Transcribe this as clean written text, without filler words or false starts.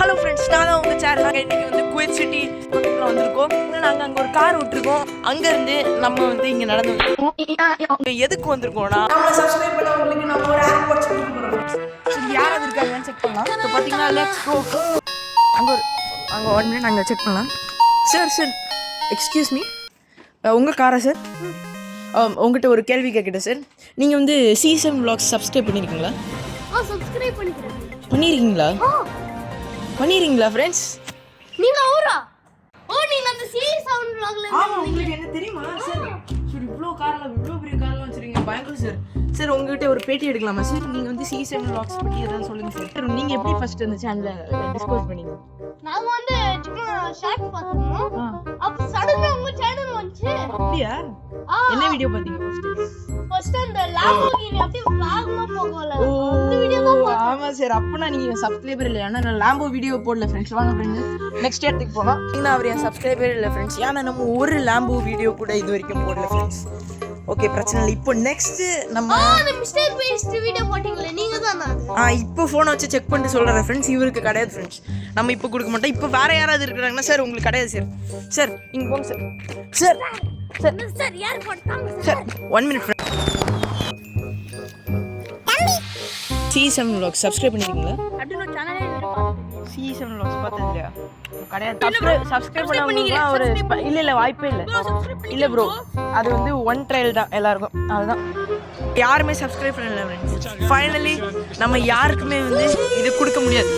Hello friends, நான் தான் உங்கள் சேர். நாங்கள் இன்றைக்கி வந்து குவைத் சிட்டி பக்கத்தில் வந்திருக்கோம். நாங்கள் அங்கே ஒரு கார் விட்டுருக்கோம். அங்கேருந்து நம்ம வந்து இங்கே நடந்து எதுக்கு வந்திருக்கோம்னா, நம்மளை சப்ஸ்கிரைப் பண்ணவங்களுக்கு நம்ம ஒரு ஆப் வாட்ச் கொடுக்குறோம். சரி, யாராவது இருக்காங்கன்னு செக் பண்ணலாம். இப்போ பார்த்தீங்கன்னா லெட்ஸ் கோ. அங்கே 1 மினிட் நாங்கள் செக் பண்ணலாம். சார் எக்ஸ்கியூஸ் மீ, உங்கள் காரா சார்? உங்கள்கிட்ட ஒரு கேள்வி கேட்கிட்டேன் சார். நீங்கள் வந்து C7 vlogs சப்ஸ்கிரைப் பண்ணியிருக்கீங்களா? சப்ஸ்கிரைப் பண்ணிக்கிறேன். பண்ணிருக்கீங்களா ஃப்ரெண்ட்ஸ்? நீங்க அவரா? நீங்க அந்த C7 vlogல. ஆமா, உங்களுக்கு என்ன தெரியுமா சார்? சரி, இவ்வளோ பெரிய கார்லாம் வச்சிருக்கீங்க, பயங்கர சார். சார், உங்ககிட்ட ஒரு பேட்டி எடுக்கலாமா சார்? நீங்க வந்து C7 vlogs பத்தி ஏதாவது சொல்லுங்க சார். நீங்க எப்படி ஃபர்ஸ்ட் அந்த சேனலை டிஸ்கவர் பண்ணீங்க? நாங்க வந்து சும்மா ஷார்ட் பார்த்தோம். அப்ப சடனா உங்க சேனல் வந்துச்சு. அப்படியா? என்ன வீடியோ பாத்தீங்க ஃபர்ஸ்ட் அந்த லாம்போகினி அப்படியே வேகமா போகல. அந்த வீடியோ தான் பார்த்தேன். ஆமா சார், அப்பனா நீங்க சப்ஸ்கிரைபர் இல்ல. ஆனா நான் லாம்போ வீடியோ போடல ஃப்ரெண்ட்ஸ். வாங்க ஃப்ரெண்ட்ஸ், நெக்ஸ்ட் இடத்துக்கு போலாம். நீங்க அவர் என் சப்ஸ்கிரைபர் இல்ல ஃப்ரெண்ட்ஸ். ஏன்னா நம்ம ஒரு லாம்போ வீடியோ கூட இது வரைக்கும் போடல ஃப்ரெண்ட்ஸ். ஓகே, பிரச்சனை இல்லை. இப்போ நெக்ஸ்ட் நம்ம அந்த மிஸ்டர் பீஸ்ட் வீடியோ போட்டீங்களே, நீங்க தானா அது? இப்போ ஃபோனை வச்சு செக் பண்ணிட்டு சொல்கிறேன் ஃப்ரெண்ட்ஸ். இவருக்கு கிடையாது ஃப்ரெண்ட்ஸ், நம்ம இப்போ கொடுக்க மாட்டோம். இப்போ வேறு யாராவது இருக்கிறாங்கன்னா சார் உங்களுக்கு கிடையாது சார். சார் இங்கே போங்க சார். சார் யார் போட்டாங்க sir? 1 minute friend. C7 vlogs subscribe பண்ணிருக்கீங்களா? அப்படின சேனலே பார்த்தேன். C7 vlogs பார்த்தது இல்லையா? கிடையாது. சப்ஸ்கிரைப் பண்ணவங்க ஒரு இல்லை வாய்ப்பே இல்லை. இல்லை ப்ரோ, அது வந்து 1 ட்ரையல் தான் எல்லாருக்கும். அதுதான், யாருமே சப்ஸ்கிரைப் பண்ணல ஃப்ரெண்ட்ஸ். ஃபைனலி நம்ம யாருக்குமே வந்து இது கொடுக்க முடியாது.